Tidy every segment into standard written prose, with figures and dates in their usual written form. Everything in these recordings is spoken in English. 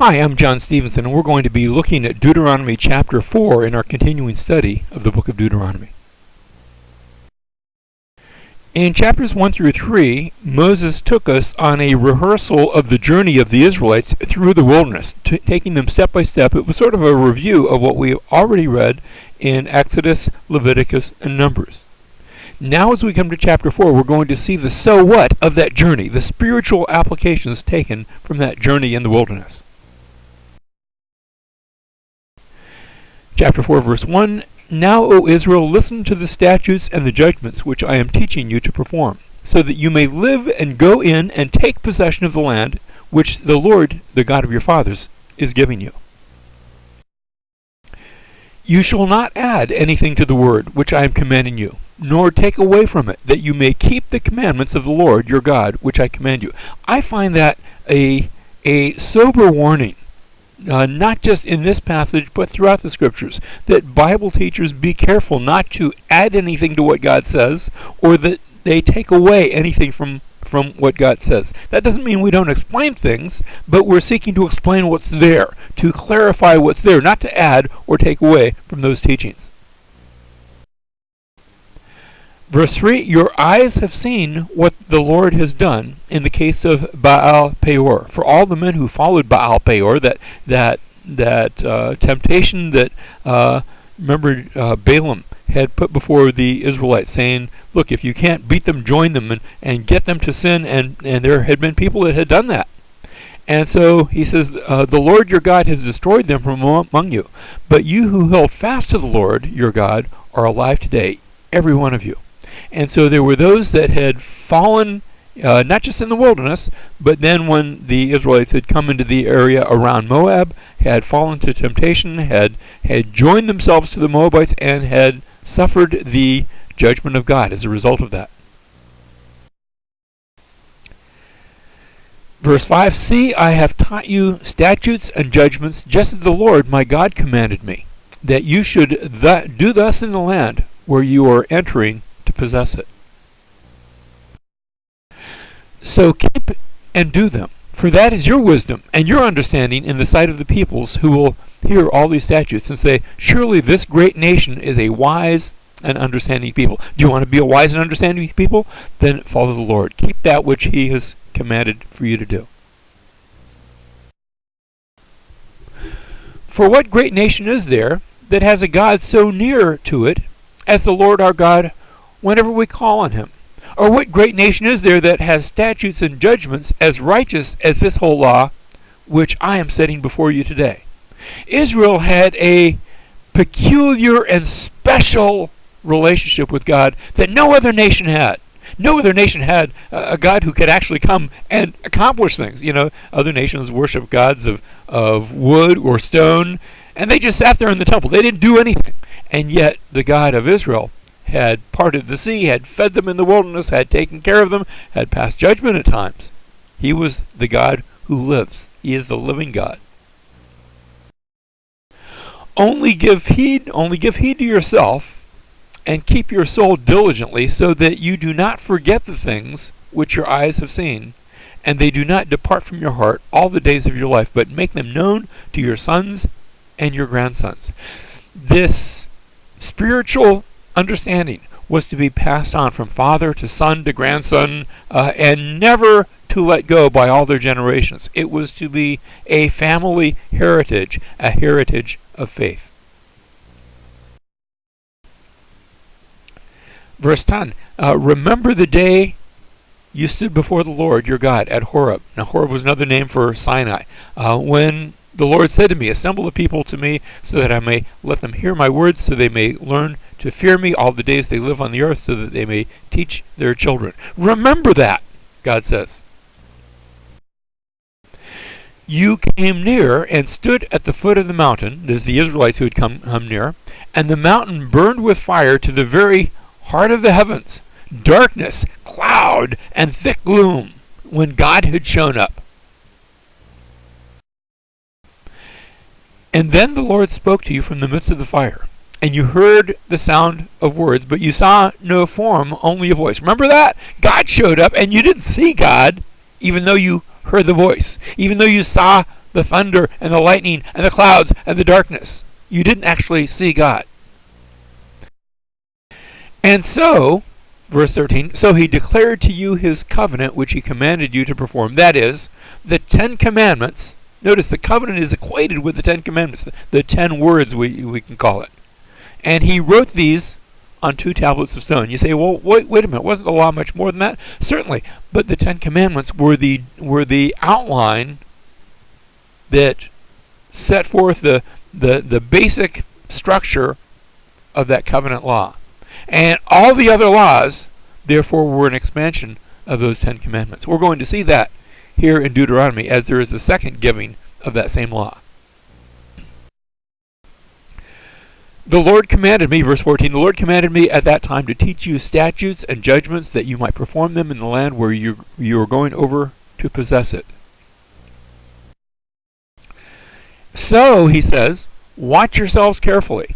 Hi, I'm John Stevenson, and we're going to be looking at Deuteronomy chapter 4 in our continuing study of the book of Deuteronomy. In chapters 1 through 3, Moses took us on a rehearsal of the journey of the Israelites through the wilderness, taking them step by step. It was sort of a review of what we have already read in Exodus, Leviticus, and Numbers. Now as we come to chapter 4, we're going to see the so what of that journey, the spiritual applications taken from that journey in the wilderness. Chapter 4, verse 1, Now, O Israel, listen to the statutes and the judgments which I am teaching you to perform, so that you may live and go in and take possession of the land which the Lord, the God of your fathers, is giving you. You shall not add anything to the word which I am commanding you, nor take away from it, that you may keep the commandments of the Lord your God, which I command you. I find that a sober warning. Not just in this passage, but throughout the scriptures, that Bible teachers be careful not to add anything to what God says, or that they take away anything from what God says. That doesn't mean we don't explain things, but we're seeking to explain what's there, to clarify what's there, not to add or take away from those teachings. Verse 3, Your eyes have seen what the Lord has done in the case of Baal Peor. For all the men who followed Baal Peor, that temptation that, Balaam had put before the Israelites, saying, look, if you can't beat them, join them and get them to sin, and there had been people that had done that. And so he says, the Lord your God has destroyed them from among you. But you who held fast to the Lord your God are alive today, every one of you. And so there were those that had fallen, not just in the wilderness, but then when the Israelites had come into the area around Moab, had fallen to temptation, had joined themselves to the Moabites, and had suffered the judgment of God as a result of that. Verse 5, See, I have taught you statutes and judgments, just as the Lord my God commanded me, that you should do thus in the land where you are entering to possess it. So keep and do them, for that is your wisdom and your understanding in the sight of the peoples who will hear all these statutes and say, surely this great nation is a wise and understanding people. Do you want to be a wise and understanding people? Then follow the Lord. Keep that which he has commanded for you to do. For what great nation is there that has a God so near to it as the Lord our God whenever we call on him? Or what great nation is there that has statutes and judgments as righteous as this whole law, which I am setting before you today? Israel had a peculiar and special relationship with God that no other nation had. No other nation had a God who could actually come and accomplish things. You know, other nations worship gods of wood or stone, and they just sat there in the temple. They didn't do anything. And yet the God of Israel had parted the sea, had fed them in the wilderness, had taken care of them, had passed judgment at times. He was the God who lives. He is the living God. Only give heed to yourself, and keep your soul diligently, so that you do not forget the things which your eyes have seen, and they do not depart from your heart all the days of your life, but make them known to your sons and your grandsons. This spiritual understanding was to be passed on from father to son to grandson, and never to let go by all their generations. It was to be a family heritage, a heritage of faith. Verse 10, Remember the day you stood before the Lord your God at Horeb. Now Horeb was another name for Sinai. When the Lord said to me, Assemble the people to me, so that I may let them hear my words, so they may learn to fear me all the days they live on the earth, so that they may teach their children. Remember that, God says. You came near and stood at the foot of the mountain, this is the Israelites who had come near, and the mountain burned with fire to the very heart of the heavens, darkness, cloud, and thick gloom, when God had shown up. And then the Lord spoke to you from the midst of the fire, and you heard the sound of words, but you saw no form, only a voice. Remember that? God showed up, and you didn't see God, even though you heard the voice, even though you saw the thunder and the lightning and the clouds and the darkness. You didn't actually see God. And so, verse 13, so he declared to you his covenant, which he commanded you to perform. That is, the 10 commandments. Notice the covenant is equated with the 10 commandments, the 10 words we can call it. And he wrote these on 2 tablets of stone. You say, well, wait a minute, wasn't the law much more than that? Certainly, but the 10 commandments were the outline that set forth the basic structure of that covenant law. And all the other laws, therefore, were an expansion of those 10 commandments. We're going to see that here in Deuteronomy, as there is a second giving of that same law. The Lord commanded me, verse 14, the Lord commanded me at that time to teach you statutes and judgments that you might perform them in the land where you are going over to possess it. So, he says, watch yourselves carefully,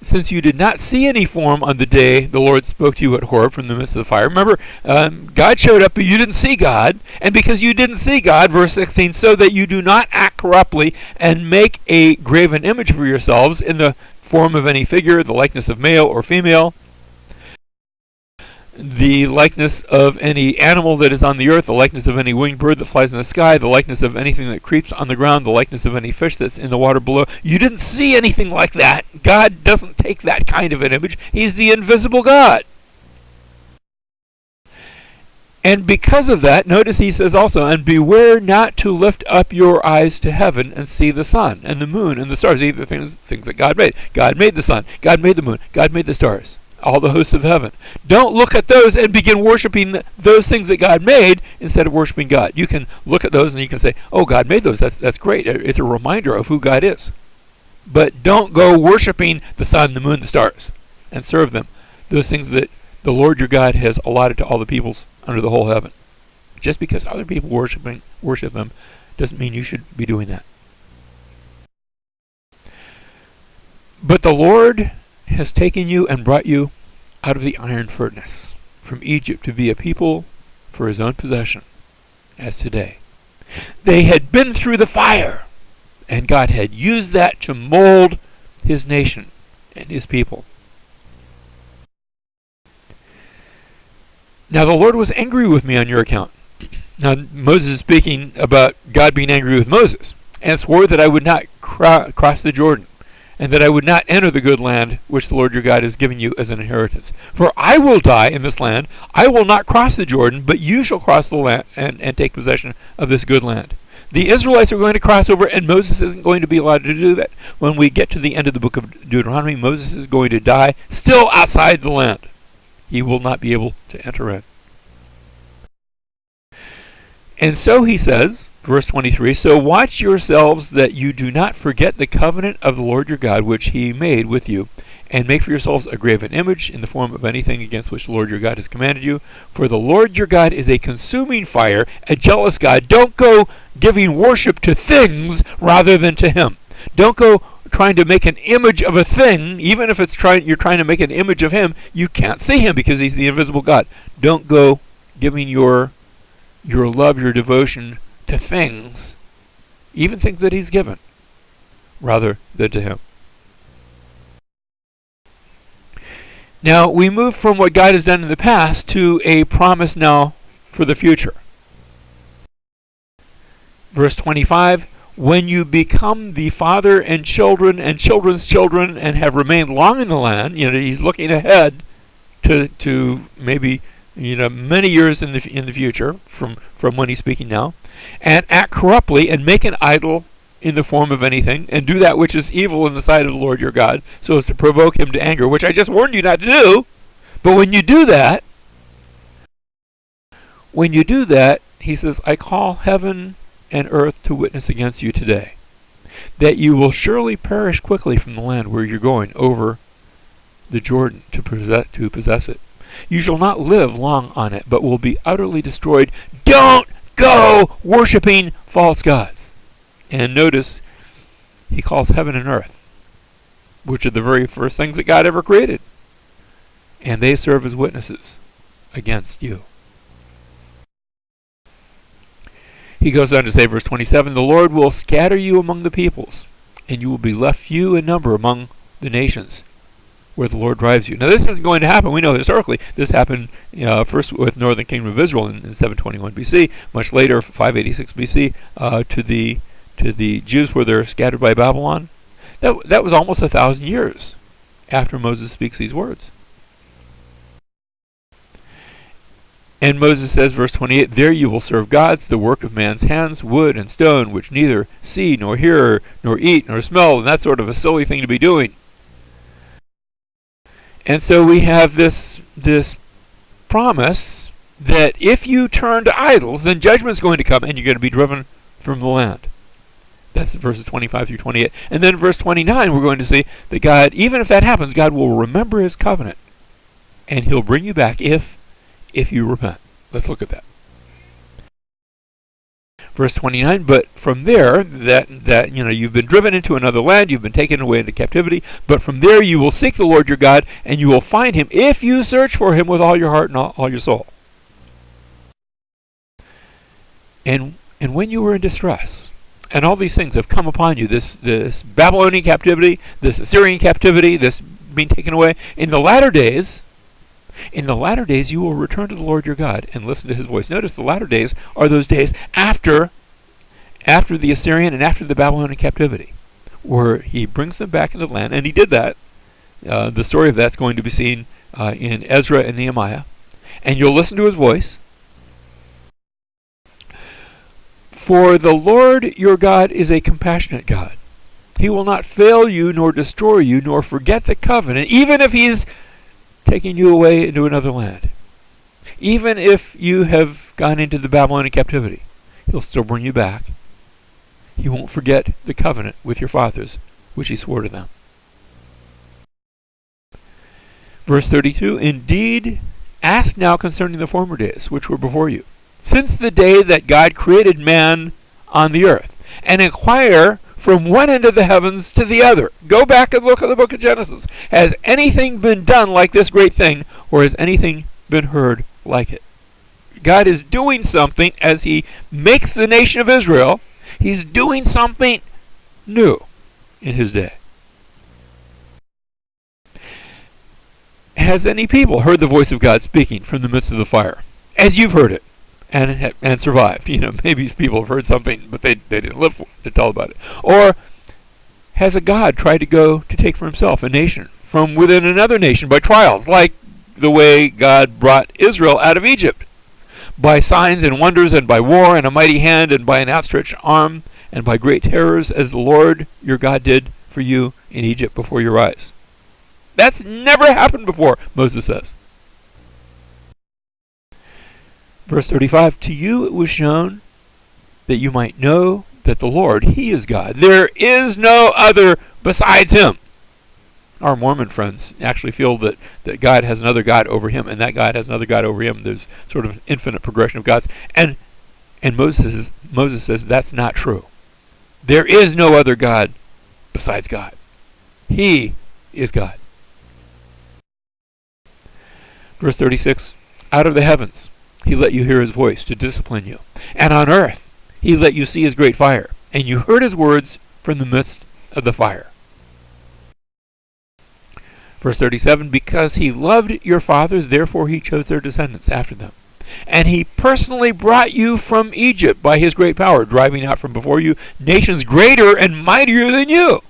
since you did not see any form on the day the Lord spoke to you at Horeb from the midst of the fire. Remember, God showed up, but you didn't see God. And because you didn't see God, verse 16, so that you do not act corruptly and make a graven image for yourselves in the form of any figure, the likeness of male or female, the likeness of any animal that is on the earth, the likeness of any winged bird that flies in the sky, the likeness of anything that creeps on the ground, the likeness of any fish that's in the water below. You didn't see anything like that. God doesn't take that kind of an image. He's the invisible God. And because of that, notice he says also, and beware not to lift up your eyes to heaven and see the sun and the moon and the stars, either things that God made. God made the sun, God made the moon, God made the stars, all the hosts of heaven. Don't look at those and begin worshiping those things that God made instead of worshiping God. You can look at those and you can say, oh, God made those. That's great. It's a reminder of who God is. But don't go worshiping the sun, the moon, the stars, and serve them. Those things that the Lord your God has allotted to all the peoples under the whole heaven. Just because other people worship them doesn't mean you should be doing that. But the Lord has taken you and brought you out of the iron furnace from Egypt to be a people for his own possession, as today. They had been through the fire, and God had used that to mold his nation and his people. Now the Lord was angry with me on your account. Now Moses is speaking about God being angry with Moses, and swore that I would not cross the Jordan, and that I would not enter the good land which the Lord your God is giving you as an inheritance. For I will die in this land. I will not cross the Jordan, but you shall cross the land and take possession of this good land. The Israelites are going to cross over, and Moses isn't going to be allowed to do that. When we get to the end of the book of Deuteronomy, Moses is going to die still outside the land. He will not be able to enter in. And so he says, verse 23, so watch yourselves that you do not forget the covenant of the Lord your God, which he made with you, and make for yourselves a graven image in the form of anything against which the Lord your God has commanded you. For the Lord your God is a consuming fire, a jealous God. Don't go giving worship to things rather than to him. Don't go trying to make an image of a thing, even if you're trying to make an image of him. You can't see him because he's the invisible God. Don't go giving your love, your devotion to things, even things that he's given, rather than to him. Now, we move from what God has done in the past to a promise now for the future. Verse 25, when you become the father and children and children's children and have remained long in the land, he's looking ahead to maybe many years in the future from when he's speaking now, and act corruptly and make an idol in the form of anything, and do that which is evil in the sight of the Lord your God, so as to provoke him to anger, which I just warned you not to do. But when you do that, he says, I call heaven and earth to witness against you today, that you will surely perish quickly from the land where you're going over the Jordan to possess it. You shall not live long on it, but will be utterly destroyed. Don't go worshiping false gods. And notice, he calls heaven and earth, which are the very first things that God ever created. And they serve as witnesses against you. He goes on to say, verse 27, the Lord will scatter you among the peoples, and you will be left few in number among the nations where the Lord drives you. Now, this isn't going to happen. We know historically this happened first with Northern Kingdom of Israel in 721 BC, much later, 586 BC, to the Jews where they're scattered by Babylon. That was almost 1,000 years after Moses speaks these words. And Moses says, verse 28, there you will serve gods, the work of man's hands, wood and stone, which neither see, nor hear, nor eat, nor smell, and that's sort of a silly thing to be doing. And so we have this promise that if you turn to idols, then judgment's going to come, and you're going to be driven from the land. That's verses 25 through 28. And then verse 29, we're going to see that God, even if that happens, God will remember his covenant, and he'll bring you back if you repent. Let's look at that. Verse 29, but from there, that you've been driven into another land, you've been taken away into captivity, but from there you will seek the Lord your God, and you will find him if you search for him with all your heart and all your soul. And when you were in distress, and all these things have come upon you, this Babylonian captivity, this Assyrian captivity, this being taken away, in the latter days you will return to the Lord your God and listen to his voice. Notice the latter days are those days after the Assyrian and after the Babylonian captivity, where he brings them back into the land, and he did that. The story of that's going to be seen in Ezra and Nehemiah, and you'll listen to his voice. For the Lord your God is a compassionate God. He will not fail you, nor destroy you, nor forget the covenant, even if he's taking you away into another land. Even if you have gone into the Babylonian captivity, he'll still bring you back. He won't forget the covenant with your fathers, which he swore to them. Verse 32, indeed, ask now concerning the former days, which were before you, since the day that God created man on the earth, and inquire from one end of the heavens to the other. Go back and look at the book of Genesis. Has anything been done like this great thing, or has anything been heard like it? God is doing something as he makes the nation of Israel. He's doing something new in his day. Has any people heard the voice of God speaking from the midst of the fire, as you've heard it, and survived? Maybe people have heard something, but they didn't live to tell about it. Or has a God tried to go to take for himself a nation from within another nation by trials, like the way God brought Israel out of Egypt, by signs and wonders, and by war, and a mighty hand, and by an outstretched arm, and by great terrors, as the Lord your God did for you in Egypt before your eyes? That's never happened before, Moses says. Verse 35, to you it was shown that you might know that the Lord, he is God. There is no other besides him. Our Mormon friends actually feel that God has another God over him, and that God has another God over him. There's sort of an infinite progression of gods. And Moses says that's not true. There is no other God besides God. He is God. Verse 36, out of the heavens he let you hear his voice to discipline you. And on earth he let you see his great fire, and you heard his words from the midst of the fire. Verse 37, because he loved your fathers, therefore he chose their descendants after them. And he personally brought you from Egypt by his great power, driving out from before you nations greater and mightier than you.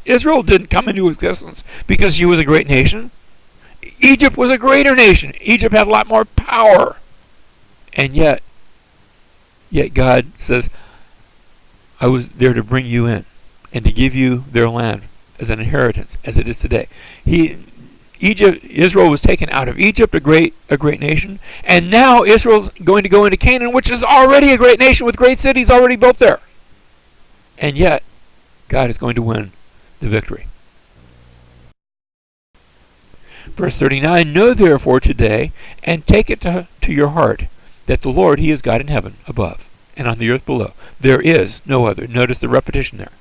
Israel didn't come into existence because she was a great nation. Egypt was a greater nation. Egypt had a lot more power. And yet God says, I was there to bring you in and to give you their land as an inheritance, as it is today. Israel was taken out of Egypt, a great nation, and now Israel's going to go into Canaan, which is already a great nation with great cities already built there. And yet, God is going to win the victory. Verse 39, know therefore today, and take it to your heart, that the Lord, he is God in heaven above, and on the earth below. There is no other. Notice the repetition there.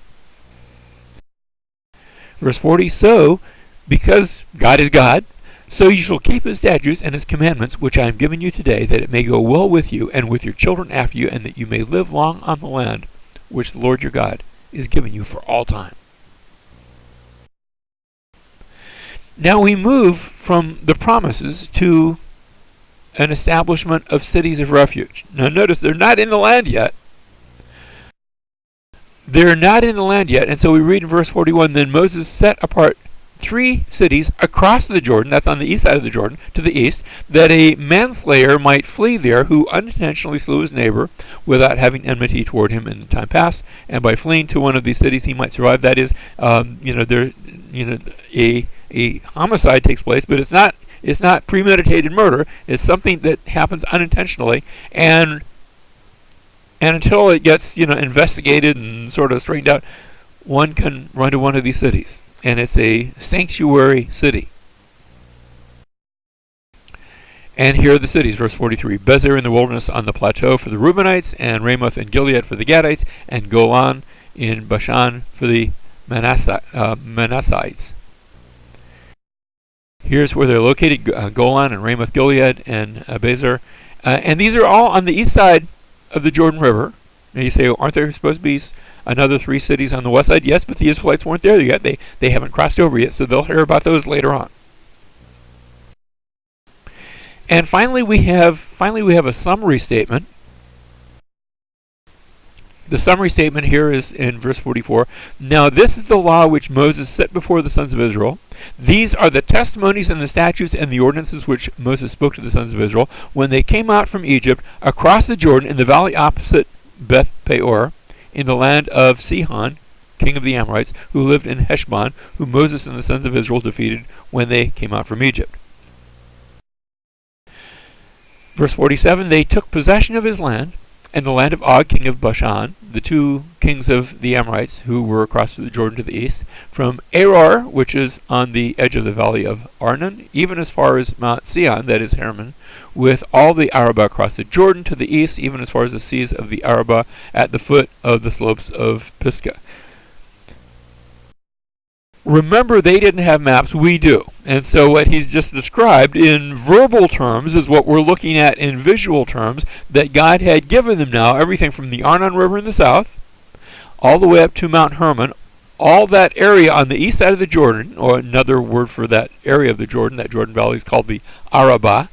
Verse 40, so, because God is God, So you shall keep his statutes and his commandments, which I am giving you today, that it may go well with you and with your children after you, and that you may live long on the land which the Lord your God is giving you for all time. Now we move from the promises to an establishment of cities of refuge. Now notice they're not in the land yet. They're not in the land yet, and so we read in verse 41, Then Moses set apart 3 cities across the Jordan, that's on the east side of the Jordan, to the east, that a manslayer might flee there who unintentionally slew his neighbor without having enmity toward him in the time past, and by fleeing to one of these cities he might survive. That is, a homicide takes place, but it's not premeditated murder. It's something that happens unintentionally, and until it gets investigated and sort of straightened out, one can run to one of these cities. And it's a sanctuary city. And here are the cities, verse 43. Bezer in the wilderness on the plateau for the Reubenites, and Ramoth in Gilead for the Gadites, and Golan in Bashan for the Manassites. Here's where they're located, Golan and Ramoth Gilead and Bezer. And these are all on the east side of the Jordan River. Now you say, aren't there supposed to be another 3 cities on the west side? Yes, but the Israelites weren't there yet. They haven't crossed over yet, so they'll hear about those later on. And finally we have a summary statement. The summary statement here is in verse 44. Now this is the law which Moses set before the sons of Israel. These are the testimonies and the statutes and the ordinances which Moses spoke to the sons of Israel when they came out from Egypt across the Jordan in the valley opposite Beth Peor, in the land of Sihon, king of the Amorites, who lived in Heshbon, whom Moses and the sons of Israel defeated when they came out from Egypt. Verse 47, they took possession of his land, and the land of Og, king of Bashan, the 2 kings of the Amorites who were across the Jordan to the east, from Aror, which is on the edge of the valley of Arnon, even as far as Mount Sion, that is Hermon, with all the Arabah across the Jordan to the east, even as far as the seas of the Arabah at the foot of the slopes of Pisgah. Remember, they didn't have maps, we do. And so what he's just described in verbal terms is what we're looking at in visual terms, that God had given them now, everything from the Arnon River in the south, all the way up to Mount Hermon, all that area on the east side of the Jordan, or another word for that area of the Jordan, that Jordan Valley is called the Arabah.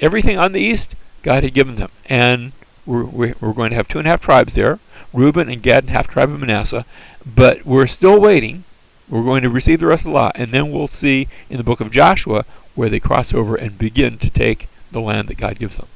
Everything on the east, God had given them. And we're going to have 2.5 tribes there, Reuben and Gad and half tribe of Manasseh. But we're still waiting. We're going to receive the rest of the law, and then we'll see in the book of Joshua where they cross over and begin to take the land that God gives them.